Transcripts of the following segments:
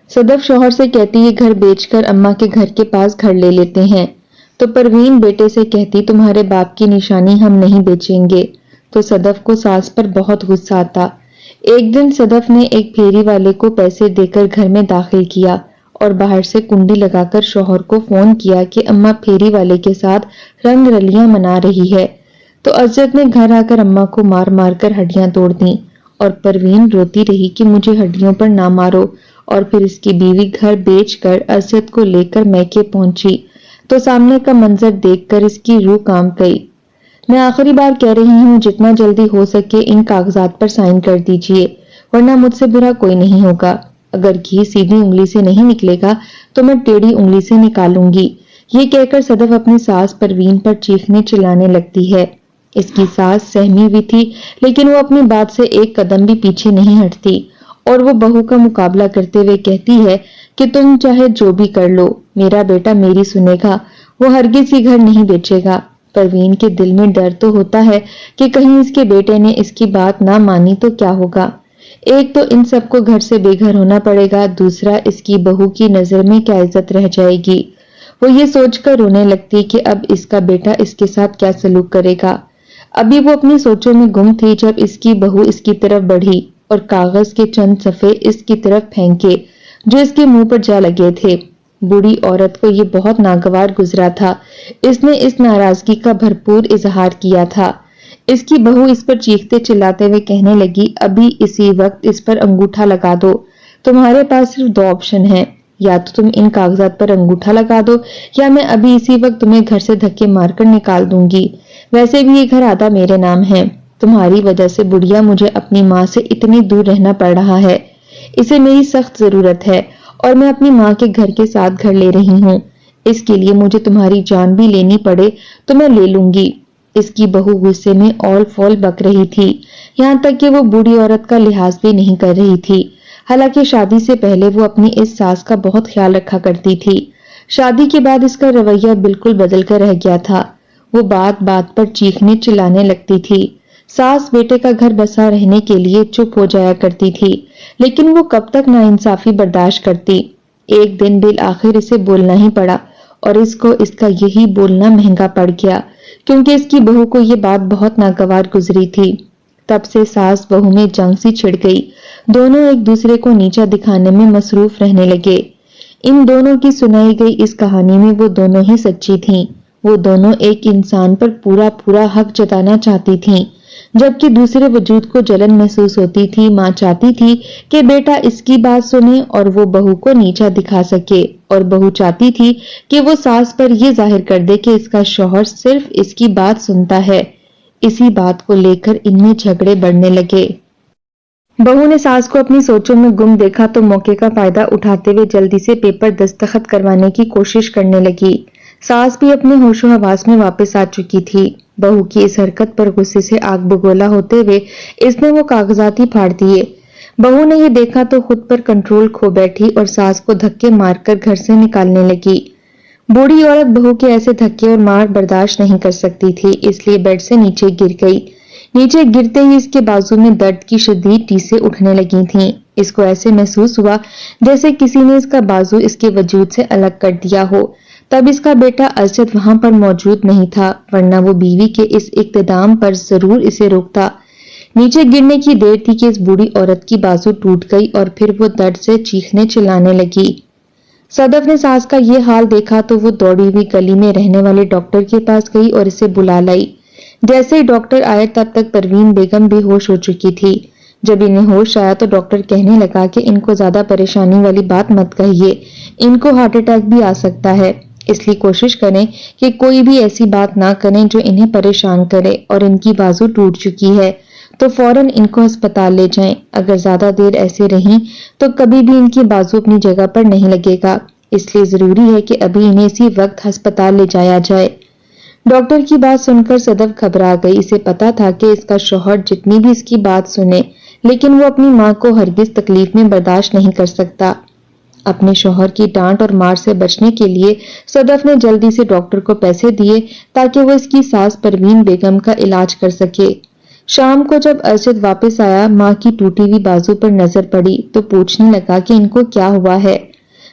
صدف شوہر سے کہتی یہ گھر بیچ کر اماں کے گھر کے پاس گھر لے لیتے ہیں، تو پروین بیٹے سے کہتی تمہارے باپ کی نشانی ہم نہیں بیچیں گے، تو صدف کو ساس پر بہت غصہ آتا۔ ایک دن صدف نے ایک پھیری والے کو پیسے دے کر گھر میں داخل کیا اور باہر سے کنڈی لگا کر شوہر کو فون کیا کہ اماں پھیری والے کے ساتھ رنگ رلیاں منا رہی ہے، تو عزت نے گھر آ کر اماں کو مار مار کر ہڈیاں توڑ دیں اور پروین روتی رہی کہ مجھے ہڈیوں پر نہ مارو، اور پھر اس کی بیوی گھر بیچ کر عزت کو لے کر میکے پہنچی تو سامنے کا منظر دیکھ کر اس کی روح کانپ گئی۔ میں آخری بار کہہ رہی ہوں جتنا جلدی ہو سکے ان کاغذات پر سائن کر دیجئے، ورنہ مجھ سے برا کوئی نہیں ہوگا۔ اگر گھی سیدھی انگلی سے نہیں نکلے گا تو میں ٹیڑھی انگلی سے نکالوں گی۔ یہ کہہ کر صدف اپنی ساس پروین پر چیخنے چلانے لگتی ہے۔ اس کی ساس سہمی ہوئی تھی لیکن وہ اپنی بات سے ایک قدم بھی پیچھے نہیں ہٹتی اور وہ بہو کا مقابلہ کرتے ہوئے کہتی ہے کہ تم چاہے جو بھی کر لو، میرا بیٹا میری سنے گا، وہ ہرگز ہی گھر نہیں بیچے گا۔ پروین کے دل میں ڈر تو ہوتا ہے کہ کہیں اس کے بیٹے نے اس کی بات نہ مانی تو کیا ہوگا۔ ایک تو ان سب کو گھر سے بے گھر ہونا پڑے گا، دوسرا اس کی بہو کی نظر میں کیا عزت رہ جائے گی۔ وہ یہ سوچ کر رونے لگتی کہ اب اس کا بیٹا اس کے ساتھ کیا سلوک کرے گا۔ ابھی وہ اپنی سوچوں میں گم تھی جب اس کی بہو اس کی طرف بڑھی اور کاغذ کے چند صفحے اس کی طرف پھینکے جو اس کے منہ پر جا لگے تھے۔ بوڑھی عورت کو یہ بہت ناگوار گزرا تھا، اس نے اس ناراضگی کا بھرپور اظہار کیا تھا۔ اس کی بہو اس پر چیختے چلاتے ہوئے کہنے لگی ابھی اسی وقت اس پر انگوٹھا لگا دو، تمہارے پاس صرف دو آپشن ہیں، یا تو تم ان کاغذات پر انگوٹھا لگا دو یا میں ابھی اسی وقت تمہیں گھر سے دھکے مار کر نکال دوں گی، ویسے بھی یہ گھر آدھا میرے نام ہے، تمہاری وجہ سے بڑھیا مجھے اپنی ماں سے اتنی دور رہنا پڑ رہا ہے، اسے میری سخت ضرورت ہے اور میں اپنی ماں کے گھر کے ساتھ گھر لے رہی ہوں، اس کے لیے مجھے تمہاری جان بھی لینی پڑے تو میں لے لوں گی۔ اس کی بہو غصے میں اول فول بک رہی تھی، یہاں تک کہ وہ بوڑھی عورت کا لحاظ بھی نہیں کر رہی تھی، حالانکہ شادی سے پہلے وہ اپنی اس ساس کا بہت خیال رکھا کرتی تھی۔ شادی کے بعد اس کا رویہ بالکل بدل کر رہ گیا تھا، وہ بات بات پر چیخنے چلانے لگتی تھی۔ ساس بیٹے کا گھر بسا رہنے کے لیے چپ ہو جایا کرتی تھی، لیکن وہ کب تک ناانصافی برداشت کرتی۔ ایک دن بالآخر اسے بولنا ہی پڑا اور اس کو اس کا یہی بولنا مہنگا پڑ گیا کیونکہ اس کی بہو کو یہ بات بہت ناگوار گزری تھی۔ تب سے ساس بہو میں جنگ سی چھڑ گئی، دونوں ایک دوسرے کو نیچا دکھانے میں مصروف رہنے لگے۔ ان دونوں کی سنائی گئی اس کہانی میں وہ دونوں ہی سچی تھیں، وہ دونوں ایک انسان پر پورا پورا حق جتانا چاہتی تھیں، جبکہ دوسرے وجود کو جلن محسوس ہوتی تھی۔ ماں چاہتی تھی کہ بیٹا اس کی بات سنے اور وہ بہو کو نیچا دکھا سکے، اور بہو چاہتی تھی کہ وہ ساس پر یہ ظاہر کر دے کہ اس کا شوہر صرف اس کی بات سنتا ہے۔ اسی بات کو لے کر ان میں جھگڑے بڑھنے لگے۔ بہو نے ساس کو اپنی سوچوں میں گم دیکھا تو موقع کا فائدہ اٹھاتے ہوئے جلدی سے پیپر دستخط کروانے کی کوشش کرنے لگی۔ ساس بھی اپنے ہوش و حواس میں واپس آ چکی تھی۔ بہو کی اس حرکت پر غصے سے آگ بگولا ہوتے ہوئے اس نے وہ کاغذات ہی پھاڑ دیے۔ بہو نے یہ دیکھا تو خود پر کنٹرول کھو بیٹھی اور ساس کو دھکے مار کر گھر سے نکالنے لگی۔ بوڑھی عورت بہو کے ایسے دھکے اور مار برداشت نہیں کر سکتی تھی، اس لیے بیڈ سے نیچے گر گئی۔ نیچے گرتے ہی اس کے بازو میں درد کی شدید ٹیسیں اٹھنے لگی تھیں۔ اس کو ایسے محسوس ہوا جیسے کسی نے اس کا بازو اس کے وجود سے الگ کر دیا ہو۔ تب اس کا بیٹا ارشد وہاں پر موجود نہیں تھا، ورنہ وہ بیوی کے اس اقتدام پر ضرور اسے روکتا۔ نیچے گرنے کی دیر تھی کہ اس بوڑھی عورت کی بازو ٹوٹ گئی اور پھر وہ درد سے چیخنے چلانے لگی۔ صدف نے ساس کا یہ حال دیکھا تو وہ دوڑی ہوئی گلی میں رہنے والے ڈاکٹر کے پاس گئی اور اسے بلا لائی۔ جیسے ہی ڈاکٹر آئے تب تک پروین بیگم بے ہوش ہو چکی تھی۔ جب انہیں ہوش آیا تو ڈاکٹر کہنے لگا کہ ان کو زیادہ پریشانی والی بات مت کہیے، ان کو ہارٹ اٹیک بھی آ سکتا ہے، اس لیے کوشش کریں کہ کوئی بھی ایسی بات نہ کریں جو انہیں پریشان کرے، اور ان کی بازو ٹوٹ چکی ہے تو فوراً ان کو ہسپتال لے جائیں، اگر زیادہ دیر ایسے رہیں تو کبھی بھی ان کی بازو اپنی جگہ پر نہیں لگے گا، اس لیے ضروری ہے کہ ابھی انہیں اسی وقت ہسپتال لے جایا جائے۔ ڈاکٹر کی بات سن کر صدف گھبرا گئی، اسے پتا تھا کہ اس کا شوہر جتنی بھی اس کی بات سنے لیکن وہ اپنی ماں کو ہرگز تکلیف میں برداشت نہیں کر سکتا۔ اپنے شوہر کی ڈانٹ اور مار سے بچنے کے لیے صدف نے جلدی سے ڈاکٹر کو پیسے دیے تاکہ وہ اس کی ساس پروین بیگم کا علاج کر سکے۔ شام کو جب ارشد واپس آیا، ماں کی ٹوٹی ہوئی بازو پر نظر پڑی تو پوچھنے لگا کہ ان کو کیا ہوا ہے۔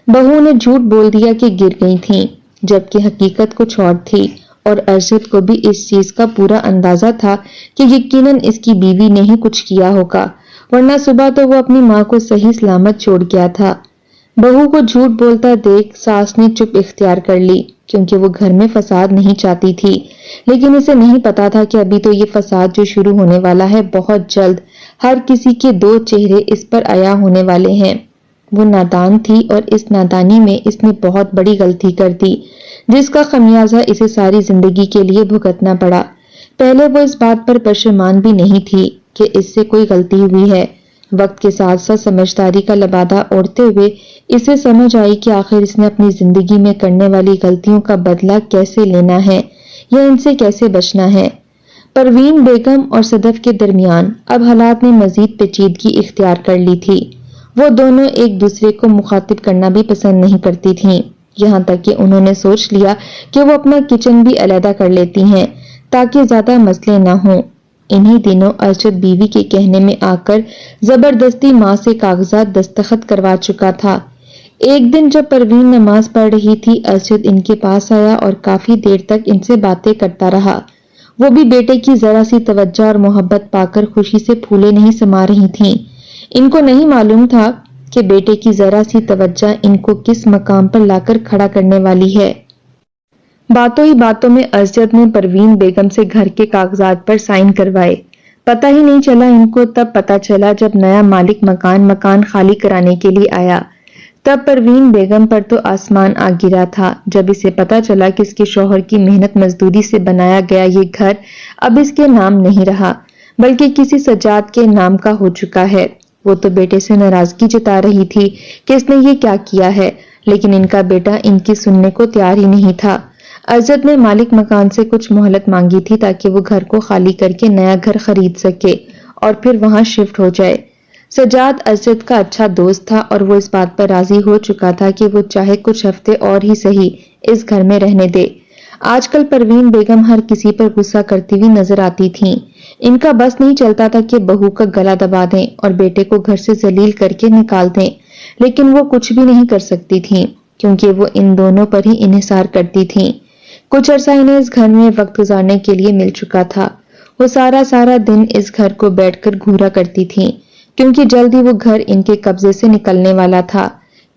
بہو نے جھوٹ بول دیا کہ گر گئی تھیں، جبکہ حقیقت کچھ اور تھی، اور ارشد کو بھی اس چیز کا پورا اندازہ تھا کہ یقیناً اس کی بیوی نے ہی کچھ کیا ہوگا، ورنہ صبح تو وہ اپنی ماں کو صحیح سلامت چھوڑ گیا تھا۔ بہو کو جھوٹ بولتا دیکھ ساس نے چپ اختیار کر لی، کیونکہ وہ گھر میں فساد نہیں چاہتی تھی، لیکن اسے نہیں پتا تھا کہ ابھی تو یہ فساد جو شروع ہونے والا ہے بہت جلد ہر کسی کے دو چہرے اس پر عیاں ہونے والے ہیں۔ وہ نادان تھی اور اس نادانی میں اس نے بہت بڑی غلطی کر دی، جس کا خمیازہ اسے ساری زندگی کے لیے بھگتنا پڑا۔ پہلے وہ اس بات پر پشیمان بھی نہیں تھی کہ اس سے کوئی غلطی ہوئی ہے۔ وقت کے ساتھ ساتھ سمجھداری کا لبادہ اوڑھتے ہوئے اسے سمجھ آئی کہ آخر اس نے اپنی زندگی میں کرنے والی غلطیوں کا بدلہ کیسے لینا ہے یا ان سے کیسے بچنا ہے۔ پروین بیگم اور صدف کے درمیان اب حالات نے مزید پیچیدگی اختیار کر لی تھی۔ وہ دونوں ایک دوسرے کو مخاطب کرنا بھی پسند نہیں کرتی تھیں، یہاں تک کہ انہوں نے سوچ لیا کہ وہ اپنا کچن بھی علیحدہ کر لیتی ہیں تاکہ زیادہ مسئلے نہ ہوں۔ انہی دنوں ارشد بیوی کے کہنے میں آ کر زبردستی ماں سے کاغذات دستخط کروا چکا تھا۔ ایک دن جب پروین نماز پڑھ رہی تھی، ارشد ان کے پاس آیا اور کافی دیر تک ان سے باتیں کرتا رہا۔ وہ بھی بیٹے کی ذرا سی توجہ اور محبت پا کر خوشی سے پھولے نہیں سما رہی تھیں۔ ان کو نہیں معلوم تھا کہ بیٹے کی ذرا سی توجہ ان کو کس مقام پر لا کر کھڑا کرنے والی ہے۔ باتوں ہی باتوں میں ارشد نے پروین بیگم سے گھر کے کاغذات پر سائن کروائے۔ پتہ ہی نہیں چلا ان کو، تب پتہ چلا جب نیا مالک مکان خالی کرانے کے لیے آیا۔ تب پروین بیگم پر تو آسمان آ گرا تھا جب اسے پتہ چلا کہ اس کے شوہر کی محنت مزدوری سے بنایا گیا یہ گھر اب اس کے نام نہیں رہا بلکہ کسی سجاد کے نام کا ہو چکا ہے۔ وہ تو بیٹے سے ناراضگی جتا رہی تھی کہ اس نے یہ کیا کیا ہے، لیکن ان کا بیٹا ان کی سننے کو تیار ہی نہیں تھا۔ ارشد نے مالک مکان سے کچھ مہلت مانگی تھی تاکہ وہ گھر کو خالی کر کے نیا گھر خرید سکے اور پھر وہاں شفٹ ہو جائے۔ سجاد ارشد کا اچھا دوست تھا اور وہ اس بات پر راضی ہو چکا تھا کہ وہ چاہے کچھ ہفتے اور ہی صحیح اس گھر میں رہنے دے۔ آج کل پروین بیگم ہر کسی پر غصہ کرتی ہوئی نظر آتی تھیں۔ ان کا بس نہیں چلتا تھا کہ بہو کا گلا دبا دیں اور بیٹے کو گھر سے ذلیل کر کے نکال دیں، لیکن وہ کچھ بھی نہیں کر سکتی تھیں کیونکہ وہ ان دونوں پر ہی انحصار کرتی تھیں۔ کچھ عرصہ انہیں اس گھر میں وقت گزارنے کے لیے مل چکا تھا۔ وہ سارا دن اس گھر کو بیٹھ کر گھورا کرتی تھیں کیونکہ جلد ہی وہ گھر ان کے قبضے سے نکلنے والا تھا۔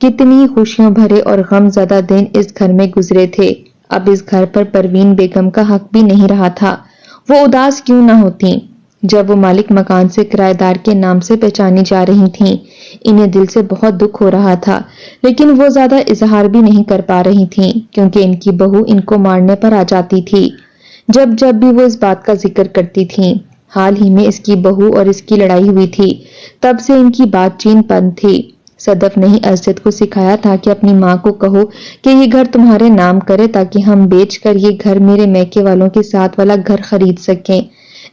کتنی خوشیوں بھرے اور غم زدہ دن اس گھر میں گزرے تھے۔ اب اس گھر پر پروین بیگم کا حق بھی نہیں رہا تھا۔ وہ اداس کیوں نہ ہوتی جب وہ مالک مکان سے کرایہ دار کے نام سے پہچانی جا رہی تھیں۔ انہیں دل سے بہت دکھ ہو رہا تھا، لیکن وہ زیادہ اظہار بھی نہیں کر پا رہی تھیں کیونکہ ان کی بہو ان کو مارنے پر آ جاتی تھی جب بھی وہ اس بات کا ذکر کرتی تھیں۔ حال ہی میں اس کی بہو اور اس کی لڑائی ہوئی تھی، تب سے ان کی بات چیت بند تھی۔ صدف نے ہی ارشد کو سکھایا تھا کہ اپنی ماں کو کہو کہ یہ گھر تمہارے نام کرے تاکہ ہم بیچ کر یہ گھر میرے میکے والوں کے ساتھ والا گھر خرید سکیں۔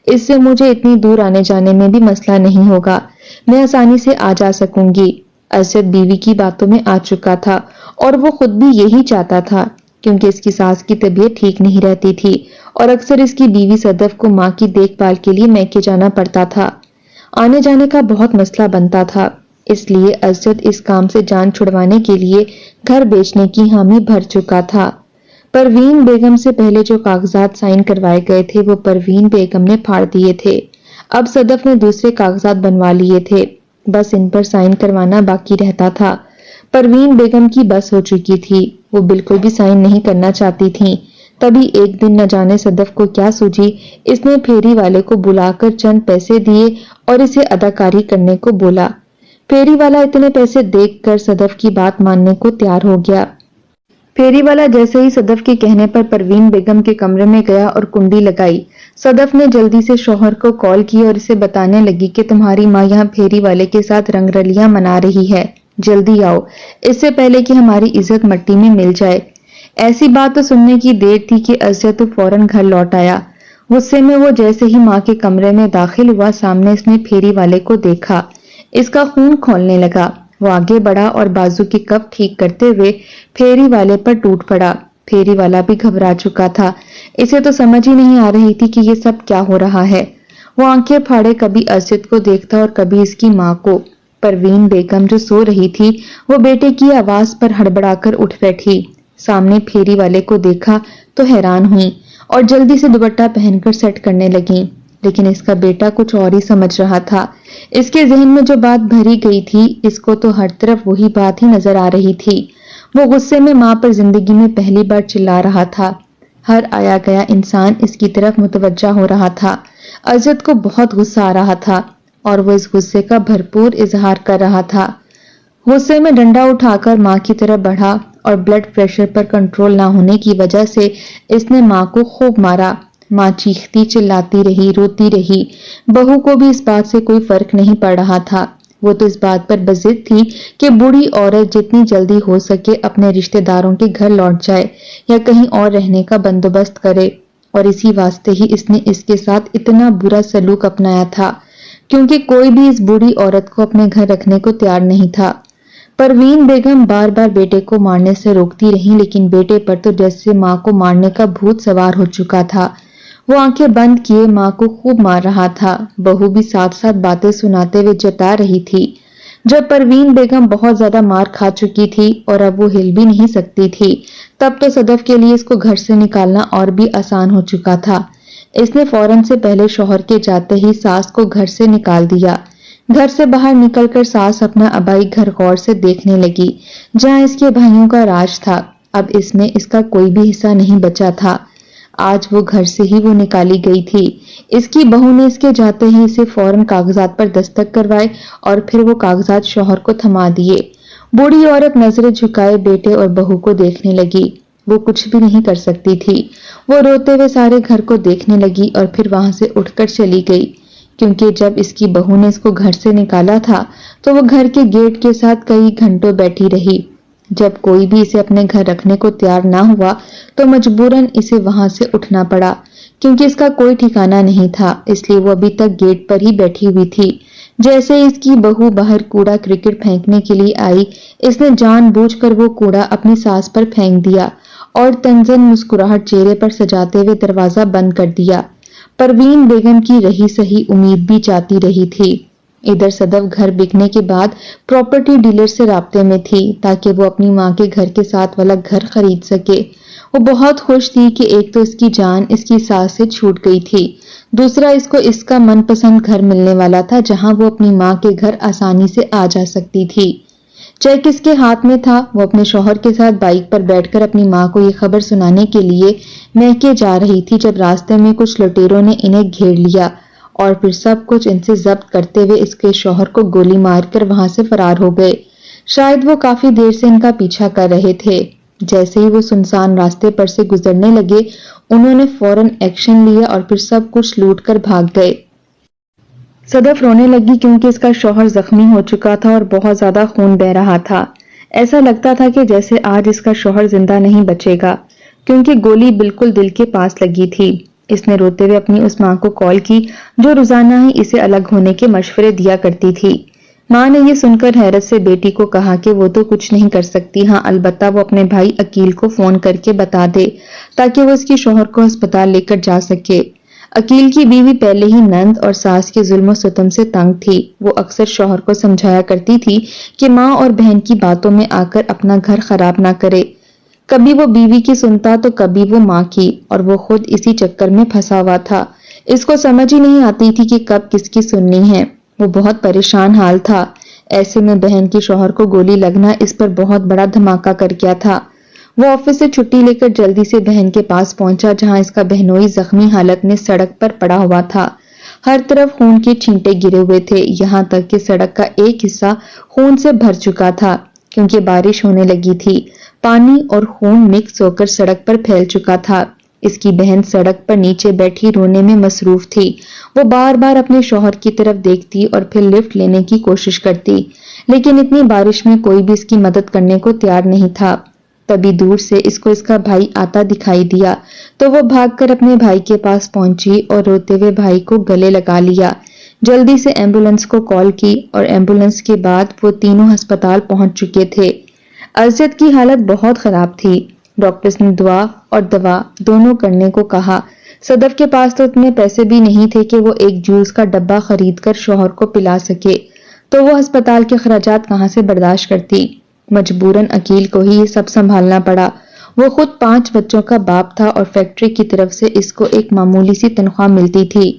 اس سے مجھے اتنی دور آنے جانے میں بھی مسئلہ نہیں ہوگا، میں آسانی سے آ جا سکوں گی۔ ارشد بیوی کی باتوں میں آ چکا تھا اور وہ خود بھی یہی چاہتا تھا کیونکہ اس کی ساس کی طبیعت ٹھیک نہیں رہتی تھی اور اکثر اس کی بیوی صدف کو ماں کی دیکھ بھال کے لیے میکے جانا پڑتا تھا۔ آنے جانے کا بہت مسئلہ بنتا تھا، اس لیے ارشد اس کام سے جان چھڑوانے کے لیے گھر بیچنے کی حامی بھر چکا تھا۔ پروین بیگم سے پہلے جو کاغذات سائن کروائے گئے تھے وہ پروین بیگم نے پھاڑ دیے تھے۔ اب صدف نے دوسرے کاغذات بنوا لیے تھے، بس ان پر سائن کروانا باقی رہتا تھا۔ پروین بیگم کی بس ہو چکی تھی، وہ بالکل بھی سائن نہیں کرنا چاہتی تھیں۔ تبھی ایک دن نہ جانے صدف کو کیا سوجی، اس نے پھیری والے کو بلا کر چند پیسے دیے اور اسے اداکاری کرنے کو بولا۔ پھیری والا اتنے پیسے دیکھ کر صدف کی بات ماننے کو تیار ہو گیا۔ پھیری والا جیسے ہی صدف کے کہنے پر پروین بیگم کے کمرے میں گیا اور کنڈی لگائی، صدف نے جلدی سے شوہر کو کال کی اور اسے بتانے لگی کہ تمہاری ماں یہاں پھیری والے کے ساتھ رنگ رلیاں منا رہی ہے، جلدی آؤ اس سے پہلے کہ ہماری عزت مٹی میں مل جائے۔ ایسی بات تو سننے کی دیر تھی کہ ارشد تو فوراً گھر لوٹ آیا۔ غصے میں وہ جیسے ہی ماں کے کمرے میں داخل ہوا، سامنے اس نے پھیری والے کو دیکھا، اس کا خون کھولنے لگا۔ وہ آگے بڑھا اور بازو کی کف ٹھیک کرتے ہوئے پھیری والے پر ٹوٹ پڑا۔ پھیری والا بھی گھبرا چکا تھا، اسے تو سمجھ ہی نہیں آ رہی تھی کہ یہ سب کیا ہو رہا ہے۔ وہ آنکھیں پھاڑے کبھی ارشد کو دیکھتا اور کبھی اس کی ماں کو۔ پروین بیگم جو سو رہی تھی وہ بیٹے کی آواز پر ہڑبڑا کر اٹھ بیٹھی، سامنے پھیری والے کو دیکھا تو حیران ہوئی اور جلدی سے دوپٹہ پہن کر سیٹ کرنے لگیں، لیکن اس کا بیٹا کچھ اور ہی سمجھ رہا تھا۔ اس کے ذہن میں جو بات بھری گئی تھی اس کو تو ہر طرف وہی بات ہی نظر آ رہی تھی۔ وہ غصے میں ماں پر زندگی میں پہلی بار چلا رہا تھا۔ ہر آیا گیا انسان اس کی طرف متوجہ ہو رہا تھا۔ ارشد کو بہت غصہ آ رہا تھا اور وہ اس غصے کا بھرپور اظہار کر رہا تھا۔ غصے میں ڈنڈا اٹھا کر ماں کی طرف بڑھا اور بلڈ پریشر پر کنٹرول نہ ہونے کی وجہ سے اس نے ماں کو خوب مارا۔ ماں چیختی چلاتی رہی، روتی رہی۔ بہو کو بھی اس بات سے کوئی فرق نہیں پڑ رہا تھا۔ وہ تو اس بات پر بضد تھی کہ بوڑھی عورت جتنی جلدی ہو سکے اپنے رشتہ داروں کے گھر لوٹ جائے یا کہیں اور رہنے کا بندوبست کرے، اور اسی واسطے ہی اس نے اس کے ساتھ اتنا برا سلوک اپنایا تھا، کیونکہ کوئی بھی اس بوڑھی عورت کو اپنے گھر رکھنے کو تیار نہیں تھا۔ پروین بیگم بار بار بیٹے کو مارنے سے روکتی رہی، لیکن بیٹے پر تو جیسے ماں کو مارنے کا بھوت سوار ہو چکا تھا۔ وہ آنکھیں بند کیے ماں کو خوب مار رہا تھا۔ بہو بھی ساتھ ساتھ باتیں سناتے ہوئے جتا رہی تھی۔ جب پروین بیگم بہت زیادہ مار کھا چکی تھی اور اب وہ ہل بھی نہیں سکتی تھی، تب تو صدف کے لیے اس کو گھر سے نکالنا اور بھی آسان ہو چکا تھا۔ اس نے فوراً سے پہلے شوہر کے جاتے ہی ساس کو گھر سے نکال دیا۔ گھر سے باہر نکل کر ساس اپنا آبائی گھر غور سے دیکھنے لگی، جہاں اس کے بھائیوں کا راج تھا۔ اب اس میں اس کا کوئی بھی حصہ نہیں بچا تھا۔ آج وہ گھر سے ہی وہ نکالی گئی تھی۔ اس کی بہو نے اس کے جاتے ہی اسے فوراً کاغذات پر دستخط کروائے اور پھر وہ کاغذات شوہر کو تھما دیے۔ بوڑھی عورت نظریں جھکائے بیٹے اور بہو کو دیکھنے لگی۔ وہ کچھ بھی نہیں کر سکتی تھی۔ وہ روتے ہوئے سارے گھر کو دیکھنے لگی اور پھر وہاں سے اٹھ کر چلی گئی، کیونکہ جب اس کی بہو نے اس کو گھر سے نکالا تھا تو وہ گھر کے گیٹ کے ساتھ کئی گھنٹوں بیٹھی رہی۔ جب کوئی بھی اسے اپنے گھر رکھنے کو تیار نہ ہوا تو مجبوراً اسے وہاں سے اٹھنا پڑا، کیونکہ اس کا کوئی ٹھکانہ نہیں تھا، اس لیے وہ ابھی تک گیٹ پر ہی بیٹھی ہوئی تھی۔ جیسے اس کی بہو باہر کوڑا کرکٹ پھینکنے کے لیے آئی، اس نے جان بوجھ کر وہ کوڑا اپنی ساس پر پھینک دیا اور تنزن مسکراہٹ چہرے پر سجاتے ہوئے دروازہ بند کر دیا۔ پروین بیگم کی رہی سہی امید بھی جاتی رہی تھی۔ ادھر صدف گھر بکنے کے بعد پراپرٹی ڈیلر سے رابطے میں تھی تاکہ وہ اپنی ماں کے گھر کے ساتھ والا گھر خرید سکے۔ وہ بہت خوش تھی کہ ایک تو اس کی جان اس کی ساس سے چھوٹ گئی تھی، دوسرا اس کو اس کا من پسند گھر ملنے والا تھا جہاں وہ اپنی ماں کے گھر آسانی سے آ جا سکتی تھی۔ چیک اس کے ہاتھ میں تھا۔ وہ اپنے شوہر کے ساتھ بائک پر بیٹھ کر اپنی ماں کو یہ خبر سنانے کے لیے میکے جا رہی تھی جب راستے میں کچھ لٹیروں نے انہیں گھیر لیا اور پھر سب کچھ ان سے ضبط کرتے ہوئے اس کے شوہر کو گولی مار کر وہاں سے فرار ہو گئے۔ شاید وہ کافی دیر سے ان کا پیچھا کر رہے تھے۔ جیسے ہی وہ سنسان راستے پر سے گزرنے لگے انہوں نے فوراً ایکشن لیا اور پھر سب کچھ لوٹ کر بھاگ گئے۔ صدف رونے لگی کیونکہ اس کا شوہر زخمی ہو چکا تھا اور بہت زیادہ خون بہہ رہا تھا۔ ایسا لگتا تھا کہ جیسے آج اس کا شوہر زندہ نہیں بچے گا، کیونکہ گولی بالکل دل کے پاس لگی تھی۔ اس نے روتے ہوئے اپنی اس ماں کو کال کی جو روزانہ ہی اسے الگ ہونے کے مشورے دیا کرتی تھی۔ ماں نے یہ سن کر حیرت سے بیٹی کو کہا کہ وہ تو کچھ نہیں کر سکتی، ہاں البتہ وہ اپنے بھائی عقیل کو فون کر کے بتا دے تاکہ وہ اس کے شوہر کو ہسپتال لے کر جا سکے۔ عقیل کی بیوی پہلے ہی نند اور ساس کے ظلم و ستم سے تنگ تھی۔ وہ اکثر شوہر کو سمجھایا کرتی تھی کہ ماں اور بہن کی باتوں میں آ کر اپنا گھر خراب نہ کرے۔ کبھی وہ بیوی کی سنتا تو کبھی وہ ماں کی، اور وہ خود اسی چکر میں پھنسا ہوا تھا۔ اس کو سمجھ ہی نہیں آتی تھی کہ کب کس کی سننی ہے۔ وہ بہت پریشان حال تھا۔ ایسے میں بہن کے شوہر کو گولی لگنا اس پر بہت بڑا دھماکہ کر گیا تھا۔ وہ آفس سے چھٹی لے کر جلدی سے بہن کے پاس پہنچا جہاں اس کا بہنوئی زخمی حالت میں سڑک پر پڑا ہوا تھا۔ ہر طرف خون کے چھینٹے گرے ہوئے تھے، یہاں تک کہ سڑک کا ایک حصہ خون سے بھر چکا تھا کیونکہ بارش ہونے لگی تھی۔ پانی اور خون مکس ہو کر سڑک پر پھیل چکا تھا۔ اس کی بہن سڑک پر نیچے بیٹھی رونے میں مصروف تھی۔ وہ بار بار اپنے شوہر کی طرف دیکھتی اور پھر لفٹ لینے کی کوشش کرتی، لیکن اتنی بارش میں کوئی بھی اس کی مدد کرنے کو تیار نہیں تھا۔ تبھی دور سے اس کو اس کا بھائی آتا دکھائی دیا تو وہ بھاگ کر اپنے بھائی کے پاس پہنچی اور روتے ہوئے بھائی کو گلے لگا لیا۔ جلدی سے ایمبولینس کو کال کی اور ایمبولینس کے بعد وہ تینوں ہسپتال پہنچ چکے تھے۔ ارشد کی حالت بہت خراب تھی۔ ڈاکٹرز نے دعا اور دوا دونوں کرنے کو کہا۔ صدف کے پاس تو اتنے پیسے بھی نہیں تھے کہ وہ ایک جوس کا ڈبہ خرید کر شوہر کو پلا سکے، تو وہ ہسپتال کے خراجات کہاں سے برداشت کرتی۔ مجبوراً عقیل کو ہی یہ سب سنبھالنا پڑا۔ وہ خود 5 بچوں کا باپ تھا اور فیکٹری کی طرف سے اس کو ایک معمولی سی تنخواہ ملتی تھی۔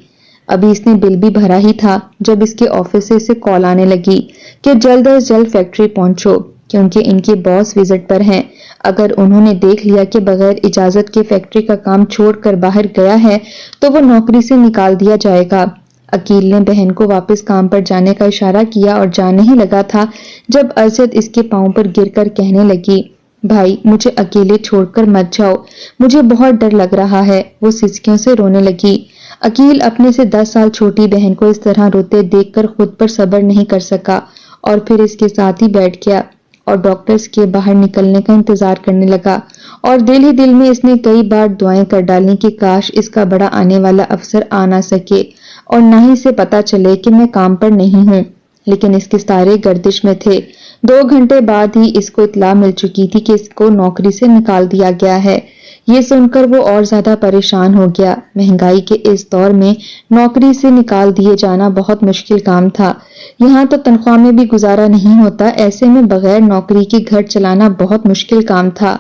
ابھی اس نے بل بھی بھرا ہی تھا جب اس کے آفس سے اسے کال آنے لگی کہ جلد از جلد فیکٹری پہنچو، کیونکہ ان کے باس وزٹ پر ہیں۔ اگر انہوں نے دیکھ لیا کہ بغیر اجازت کے فیکٹری کا کام چھوڑ کر باہر گیا ہے تو وہ نوکری سے نکال دیا جائے گا۔ عقیل نے بہن کو واپس کام پر جانے کا اشارہ کیا اور جانے ہی لگا تھا جب ارشد اس کے پاؤں پر گر کر کہنے لگی، بھائی مجھے اکیلے چھوڑ کر مت جاؤ، مجھے بہت ڈر لگ رہا ہے۔ وہ سسکیوں سے رونے لگی۔ عقیل اپنے سے 10 سال چھوٹی بہن کو اس طرح روتے دیکھ کر خود پر صبر نہیں کر سکا اور پھر اس کے ساتھ ہی بیٹھ گیا اور ڈاکٹرز کے باہر نکلنے کا انتظار کرنے لگا، اور دل ہی دل میں اس نے کئی بار دعائیں کر ڈالی کہ کاش اس کا بڑا آنے والا افسر آ نہ سکے اور نہ ہی اسے پتا چلے کہ میں کام پر نہیں ہوں۔ لیکن اس کے سارے گردش میں تھے۔ 2 گھنٹے بعد ہی اس کو اطلاع مل چکی تھی کہ اس کو نوکری سے نکال دیا گیا ہے۔ یہ سن کر وہ اور زیادہ پریشان ہو گیا۔ مہنگائی کے اس دور میں نوکری سے نکال دیے جانا بہت مشکل کام تھا۔ یہاں تو تنخواہ میں بھی گزارا نہیں ہوتا، ایسے میں بغیر نوکری کے گھر چلانا بہت مشکل کام تھا۔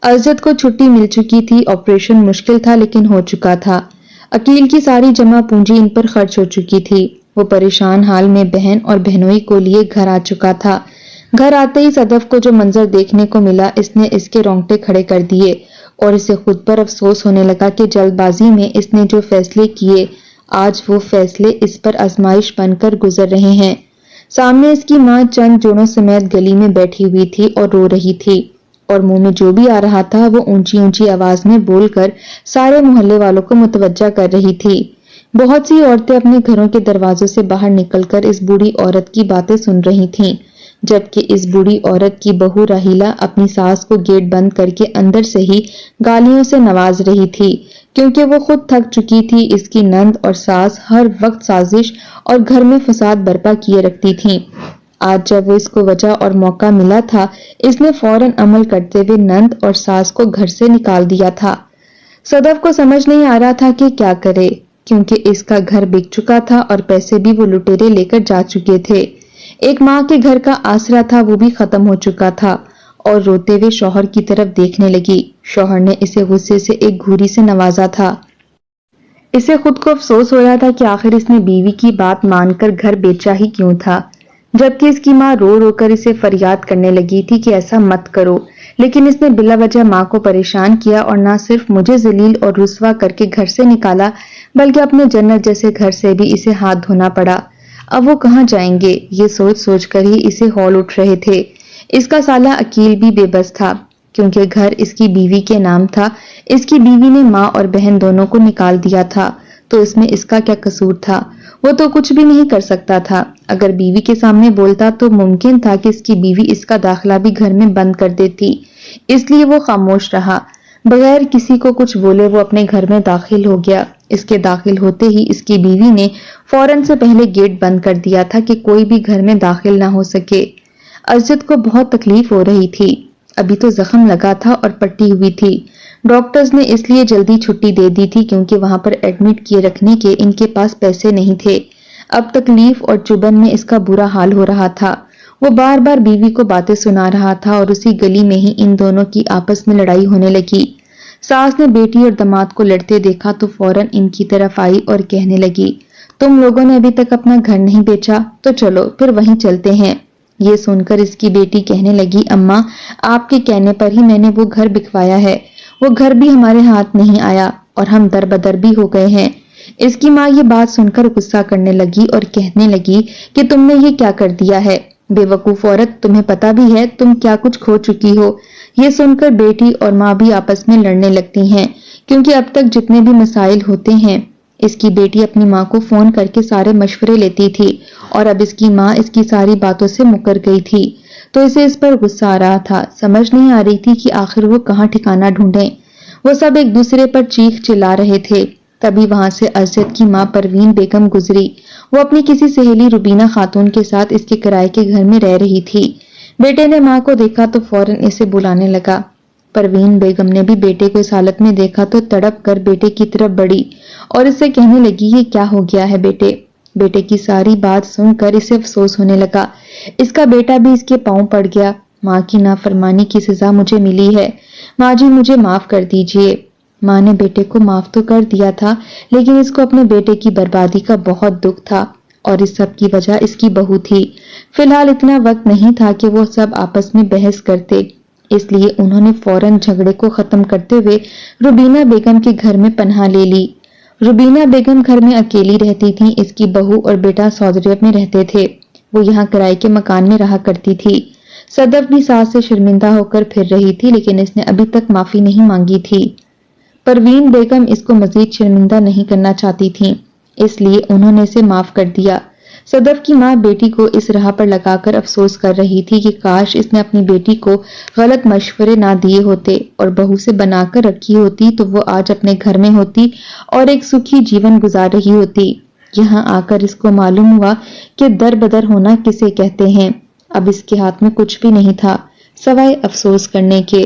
ارشد کو چھٹی مل چکی تھی، آپریشن مشکل تھا لیکن ہو چکا تھا۔ عقیل کی ساری جمع پونجی ان پر خرچ ہو چکی تھی۔ وہ پریشان حال میں بہن اور بہنوئی کو لیے گھر آ چکا تھا۔ گھر آتے ہی صدف کو جو منظر دیکھنے کو ملا اس نے اس کے رونگٹے کھڑے کر دیے اور اسے خود پر افسوس ہونے لگا کہ جلد بازی میں اس نے جو فیصلے کیے آج وہ فیصلے اس پر آزمائش بن کر گزر رہے ہیں۔ سامنے اس کی ماں چند جوڑوں سمیت گلی میں بیٹھی ہوئی تھی اور رو رہی تھی، اور منہ میں جو بھی آ رہا تھا وہ اونچی اونچی آواز میں بول کر سارے محلے والوں کو متوجہ کر رہی تھی۔ بہت سی عورتیں اپنے گھروں کے دروازوں سے باہر نکل کر اس بوڑھی عورت کی باتیں سن رہی تھیں، جبکہ اس بوڑھی عورت کی بہو راہیلہ اپنی ساس کو گیٹ بند کر کے اندر سے ہی گالیوں سے نواز رہی تھی، کیونکہ وہ خود تھک چکی تھی۔ اس کی نند اور ساس ہر وقت سازش اور گھر میں فساد برپا کیے رکھتی تھیں۔ آج جب وہ اس کو وجہ اور موقع ملا تھا اس نے فوراً عمل کرتے ہوئے نند اور ساس کو گھر سے نکال دیا تھا۔ صدف کو سمجھ نہیں آ رہا تھا کہ کیا کرے، کیونکہ اس کا گھر بک چکا تھا اور پیسے بھی وہ لٹیرے لے کر جا چکے تھے۔ ایک ماں کے گھر کا آسرا تھا وہ بھی ختم ہو چکا تھا، اور روتے ہوئے شوہر کی طرف دیکھنے لگی۔ شوہر نے اسے غصے سے ایک گھوری سے نوازا تھا۔ اسے خود کو افسوس ہو رہا تھا کہ آخر اس نے بیوی کی بات مان کر گھر بیچا ہی کیوں تھا، جبکہ اس کی ماں رو رو کر اسے فریاد کرنے لگی تھی کہ ایسا مت کرو، لیکن اس نے بلا وجہ ماں کو پریشان کیا اور نہ صرف مجھے ذلیل اور رسوا کر کے گھر سے نکالا بلکہ اپنے جنت جیسے گھر سے بھی اسے ہاتھ دھونا پڑا۔ اب وہ کہاں جائیں گے، یہ سوچ سوچ کر ہی اسے ہول اٹھ رہے تھے۔ اس کا سالا عقیل بھی بے بس تھا، کیونکہ گھر اس کی بیوی کے نام تھا۔ اس کی بیوی نے ماں اور بہن دونوں کو نکال دیا تھا، تو اس میں اس کا کیا قصور تھا؟ وہ تو کچھ بھی نہیں کر سکتا تھا۔ اگر بیوی کے سامنے بولتا تو ممکن تھا کہ اس کی بیوی اس کا داخلہ بھی گھر میں بند کر دیتی، اس لیے وہ خاموش رہا۔ بغیر کسی کو کچھ بولے وہ اپنے گھر میں داخل ہو گیا۔ اس کے داخل ہوتے ہی اس کی بیوی نے فوراً سے پہلے گیٹ بند کر دیا تھا کہ کوئی بھی گھر میں داخل نہ ہو سکے۔ ارشد کو بہت تکلیف ہو رہی تھی، ابھی تو زخم لگا تھا اور پٹی ہوئی تھی۔ ڈاکٹرز نے اس لیے جلدی چھٹی دے دی تھی کیونکہ وہاں پر ایڈمٹ کیے رکھنے کے ان کے پاس پیسے نہیں تھے۔ اب تکلیف اور چبھن میں اس کا برا حال ہو رہا تھا۔ وہ بار بار بیوی کو باتیں سنا رہا تھا اور اسی گلی میں ہی ان دونوں کی آپس میں لڑائی ہونے لگی۔ ساس نے بیٹی اور داماد کو لڑتے دیکھا تو فوراً ان کی طرف آئی اور کہنے لگی، تم لوگوں نے ابھی تک اپنا گھر نہیں بیچا تو چلو پھر وہیں چلتے ہیں۔ یہ سن کر اس کی بیٹی کہنے لگی، اماں آپ کے کہنے پر ہی میں نے وہ گھر بکوایا ہے، وہ گھر بھی ہمارے ہاتھ نہیں آیا اور ہم در بدر بھی ہو گئے ہیں۔ اس کی ماں یہ بات سن کر غصہ کرنے لگی اور کہنے لگی کہ تم نے یہ کیا کر دیا ہے، بے وقوف عورت، تمہیں پتا بھی ہے تم کیا کچھ کھو چکی ہو۔ یہ سن کر بیٹی اور ماں بھی آپس میں لڑنے لگتی ہیں، کیونکہ اب تک جتنے بھی مسائل ہوتے ہیں اس کی بیٹی اپنی ماں کو فون کر کے سارے مشورے لیتی تھی اور اب اس کی ماں اس کی ساری باتوں سے مکر گئی تھی، تو اسے اس پر غصہ آ رہا تھا۔ سمجھ نہیں آ رہی تھی کہ آخر وہ کہاں ٹھکانہ ڈھونڈیں۔ وہ سب ایک دوسرے پر چیخ چلا رہے تھے۔ تبھی وہاں سے ارشد کی ماں پروین بیگم گزری۔ وہ اپنی کسی سہیلی روبینہ خاتون کے ساتھ اس کے کرائے کے گھر میں رہ رہی تھی۔ بیٹے نے ماں کو دیکھا تو فوراً اسے بلانے لگا۔ پروین بیگم نے بھی بیٹے کو اس حالت میں دیکھا تو تڑپ کر بیٹے کی طرف بڑھی اور اسے کہنے لگی یہ کیا ہو گیا ہے بیٹے؟ بیٹے کی ساری بات سن کر اسے افسوس ہونے لگا، اس کا بیٹا بھی اس کے پاؤں پڑ گیا، ماں کی نافرمانی کی سزا مجھے ملی ہے، ماں جی مجھے معاف کر دیجئے۔ ماں نے بیٹے کو معاف تو کر دیا تھا لیکن اس کو اپنے بیٹے کی بربادی کا بہت دکھ تھا اور اس سب کی وجہ اس کی بہو تھی۔ فی الحال اتنا وقت نہیں تھا کہ وہ سب آپس میں بحث کرتے، اس لیے انہوں نے فوراً جھگڑے کو ختم کرتے ہوئے روبینہ بیگم کے گھر میں پناہ لے لی۔ روبینہ بیگم گھر میں اکیلی رہتی تھی، اس کی بہو اور بیٹا سعودیہ میں رہتے تھے، وہ یہاں کرائے کے مکان میں رہا کرتی تھی۔ صدف بھی ساس سے شرمندہ ہو کر پھر رہی تھی لیکن اس نے ابھی تک معافی نہیں مانگی تھی۔ پروین بیگم اس کو مزید شرمندہ نہیں کرنا چاہتی تھیں، اس لیے انہوں نے اسے معاف کر دیا۔ صدف کی ماں بیٹی کو اس راہ پر لگا کر افسوس کر رہی تھی کہ کاش اس نے اپنی بیٹی کو غلط مشورے نہ دیے ہوتے اور بہو سے بنا کر رکھی ہوتی تو وہ آج اپنے گھر میں ہوتی اور ایک سکھی جیون گزار رہی ہوتی۔ یہاں آ کر اس کو معلوم ہوا کہ در بدر ہونا کسے کہتے ہیں۔ اب اس کے ہاتھ میں کچھ بھی نہیں تھا سوائے افسوس کرنے کے۔